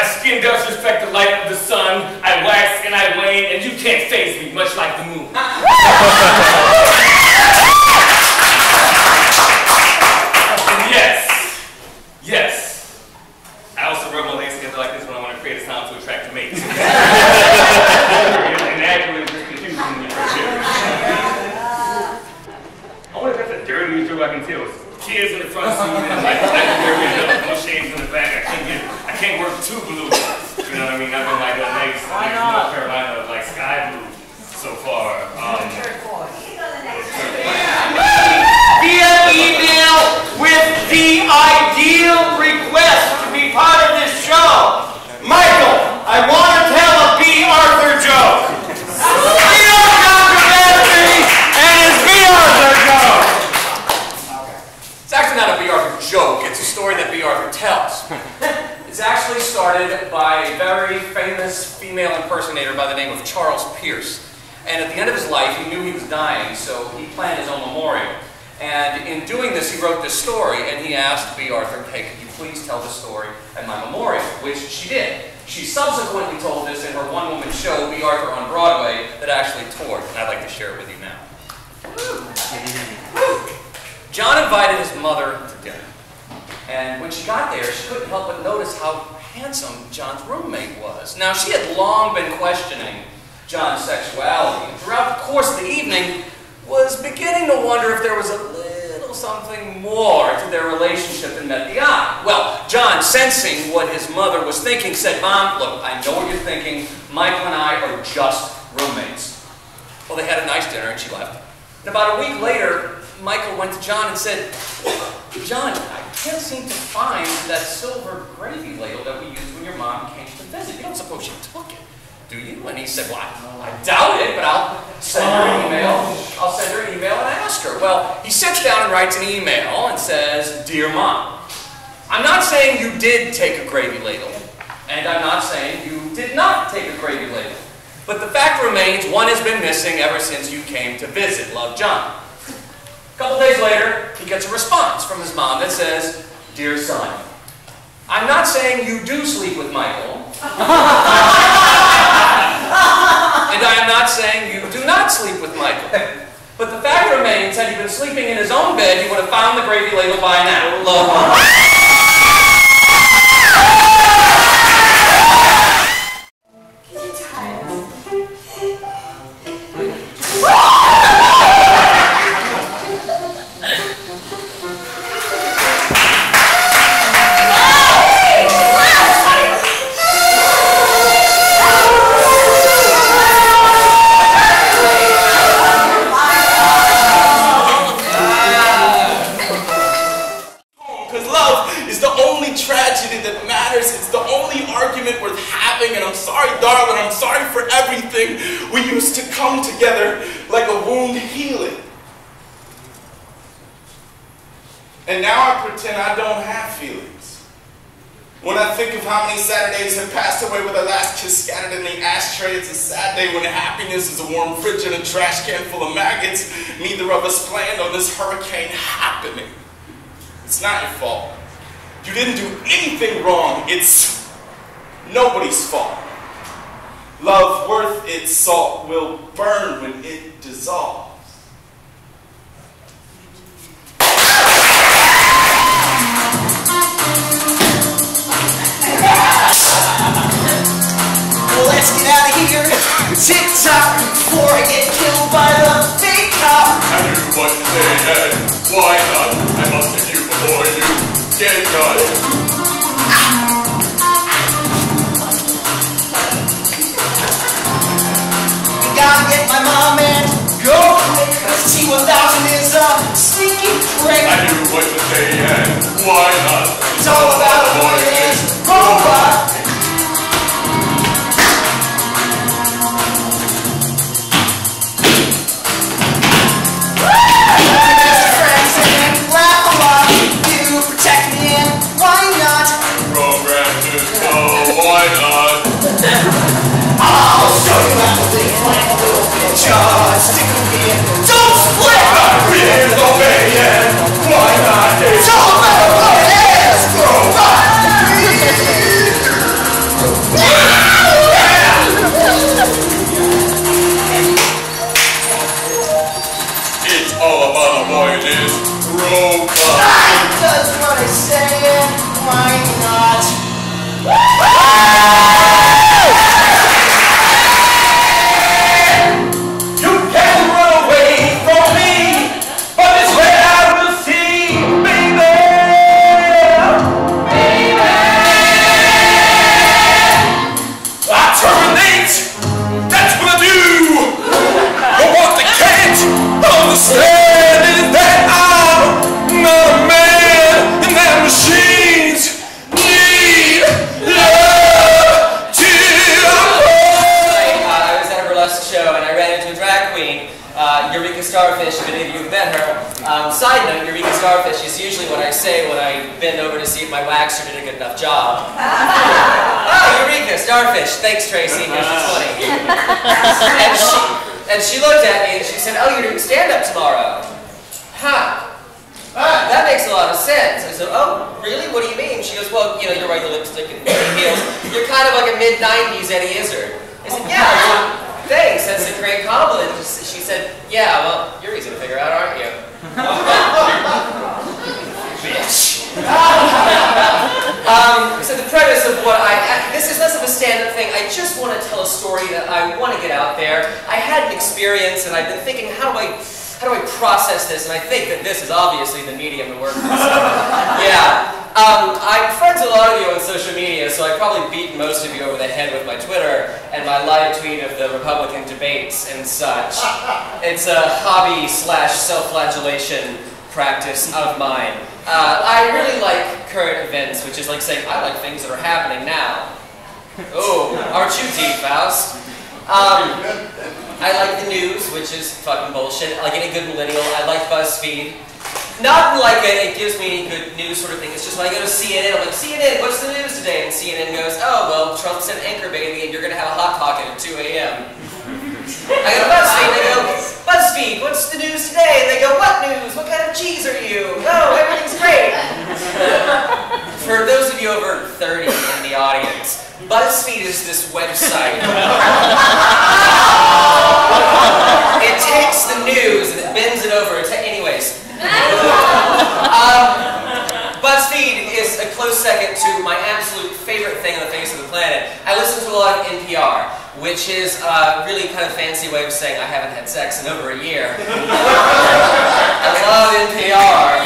My skin does respect the light of the sun. I wax and I wane, and you can't faze me, much like the moon. Yes. I also rub my legs together like this when I want to create a sound to attract a mate. And naturally, just confusing me for sure. I wonder if that's the dirtiest joke I can tell. Kids in the front seat and like no shades in the back. I can't work two blues. You know what I mean? I've been like a nice North Carolina like sky blue so far. Via email with the ideal request to be part of this show. Michael, I want to tell a B. Arthur joke. Leo Controversy and his B. Arthur joke. It's actually not a B. Arthur joke. It's a story that B. Arthur tells. It's actually started by a very famous female impersonator by the name of Charles Pierce. And at the end of his life, he knew he was dying, so he planned his own memorial. And in doing this, he wrote this story, and he asked B. Arthur, hey, could you please tell the story at my memorial? Which she did. She subsequently told this in her one-woman show, B. Arthur on Broadway, that actually toured, and I'd like to share it with you now. John invited his mother to dinner, and when she got there, she couldn't help but notice how handsome John's roommate was. Now, she had long been questioning John's sexuality, and throughout the course of the evening, was beginning to wonder if there was a little something more to their relationship than met the eye. Well, John, sensing what his mother was thinking, said, Mom, look, I know what you're thinking. Michael and I are just roommates. Well, they had a nice dinner and she left. And about a week later, Michael went to John and said, John, I can't seem to find that silver gravy ladle that we used when your mom came to visit. You don't suppose she took it, do you? And he said, well, I doubt it, but I'll send her an email. I'll send her an email and ask her. Well, he sits down and writes an email and says, Dear Mom, I'm not saying you did take a gravy ladle, and I'm not saying you did not take a gravy ladle. But the fact remains, one has been missing ever since you came to visit. Love, John. A couple days later, he gets a response from his mom that says, Dear son, I'm not saying you do sleep with Michael, and I am not saying you do not sleep with Michael. But the fact remains, had he been sleeping in his own bed, he would have found the gravy ladle by now. Love, Mom. We used to come together like a wound healing. And now I pretend I don't have feelings. When I think of how many Saturdays have passed away with a last kiss scattered in the ashtray, it's a sad day when happiness is a warm fridge and a trash can full of maggots. Neither of us planned on this hurricane happening. It's not your fault. You didn't do anything wrong. It's nobody's fault. Love worth its salt will burn when it dissolves. Well, let's get out of here. Tick-tock before I get killed by the fake cop. I knew what to say, and why not? I must hit you before you get got. Gotta get my mom and go quick, cause T-1000 is a sneaky prick. I knew what to say and why not? It's all about avoiding this robot. Best friends and laugh a lot. You protect me and why not? Program to go, why not? I'll show you how to think like a little bit. Just stick with me and don't split. I'm here obeying. Why not? It's all about what it is. my waxer did a good enough job. Oh, Eureka, starfish. Thanks, Tracy. Here's the 20. And she looked at me and she said, oh, you're doing stand-up tomorrow. Huh. That makes a lot of sense. I said, oh, really? What do you mean? She goes, well, you know, you're wearing the lipstick and heels. You're kind of like a mid-90s Eddie Izzard. I said, yeah, well, thanks. That's a great compliment. She said, yeah, well, you're easy to figure out, aren't you? Bitch. So the premise of what this is less of a stand-up thing. I just want to tell a story that I want to get out there. I had an experience, and I've been thinking, how do I process this? And I think that this is obviously the medium to work with. Yeah. I'm friends with a lot of you on social media, so I probably beat most of you over the head with my Twitter and my live tweet of the Republican debates and such. It's a hobby / self-flagellation practice of mine. I really like current events, which is like saying I like things that are happening now. Oh, aren't you deep, Faust? I like the news, which is fucking bullshit. I like any good millennial. I like BuzzFeed. Not like it gives me good news sort of thing. It's just when I go to CNN, I'm like, CNN, what's the news today? And CNN goes, oh, well, Trump's an anchor baby and you're going to have a hot pocket at 2 a.m. I go to BuzzFeed and they go, BuzzFeed, what's the news today? And they go, what news? What kind of cheese are you? Oh, everything's great. For those of you over 30 in the audience, BuzzFeed is this website. It takes the news and it bends it over. Anyways. BuzzFeed is a close second to my absolute favorite thing on the face of the planet. I listen to a lot of NPR, which is a really kind of fancy way of saying I haven't had sex in over a year. I love NPR.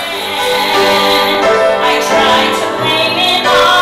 I tried to blame it on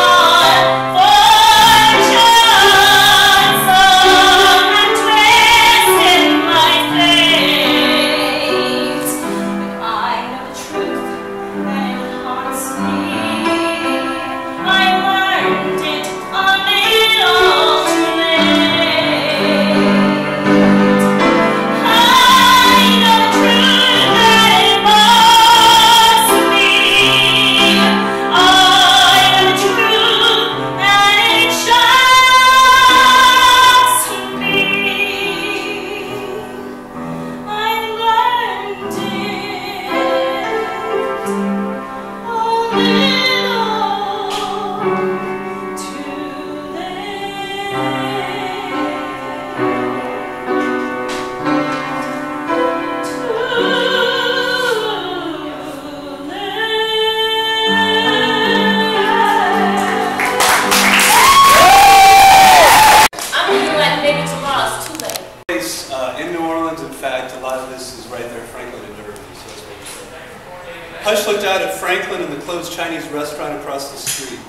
Hush looked out at Franklin and the closed Chinese restaurant across the street.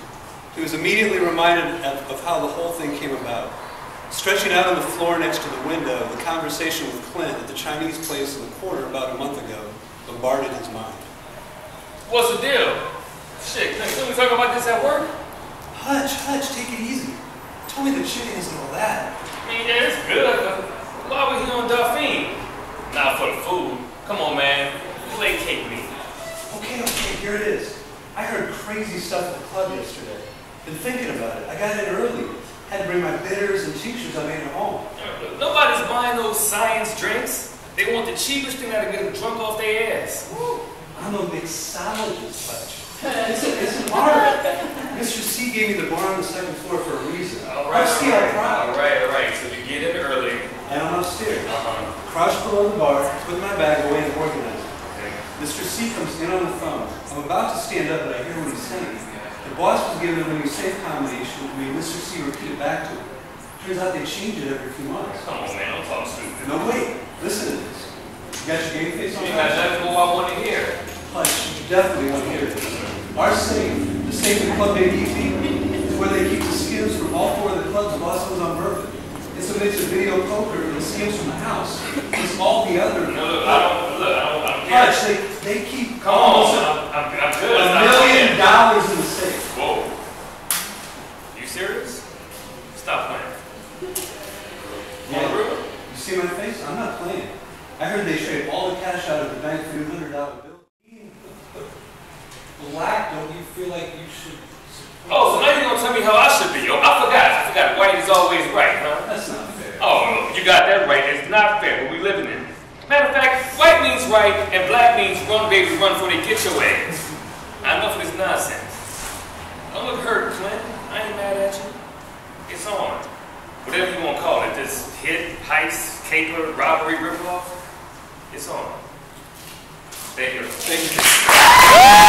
He was immediately reminded of how the whole thing came about. Stretching out on the floor next to the window, the conversation with Clint at the Chinese place in the corner about a month ago bombarded his mind. What's the deal? Shit, can we talk about this at work? Hutch, take it easy. Tell me the chicken isn't all that. I mean, yeah, it's good. Why are we here on Dauphine? Not for the food. Come on, man. Placate me. Okay, here it is. I heard crazy stuff at the club yesterday. Been thinking about it. I got in early. Had to bring my bitters and tinctures I made at home. Nobody's buying those science drinks. They want the cheapest thing that'll get them drunk off their ass. Woo. I'm a mixologist, Hutch. It's an art. Mr. C gave me the bar on the second floor for a reason. All right. So you get in early. And I'm upstairs. Crouched below the bar, put my bag away and organize it. Mr. C comes in on the phone. I'm about to stand up, but I hear what he's saying. The boss was given a new safe combination, and Mr. C repeated back to him. Turns out they change it every few months. Come on, man, don't talk stupid. No, wait. Listen to this. You got your game face on? That's what I want to hear. Hutch, you definitely want to hear this. Our safe, the safe in Club ABV, is where they keep the skims from all four of the clubs Los Angeles on Bourbon. It's a mix of video poker and the skims from the house. It's all the other. No, I don't care. Hutch, they keep Come on, I'm good. $1 million in the safe. Whoa. You serious? Stop playing. Yeah. You see my face? I'm not playing. I heard they trade all the cash out of the bank for $200 bills. Black, don't you feel like you should me how I should be. Oh, I forgot. White is always right, huh? That's not fair. Oh, you got that right. It's not fair, but we living in. Matter of fact, white means right, and black means run, baby, run before they get your ass. Enough of this nonsense. Don't look hurt, Clint. I ain't mad at you. It's on. Whatever you want to call it, this hit, heist, caper, robbery, ripoff, it's on. Thank you. Thank you.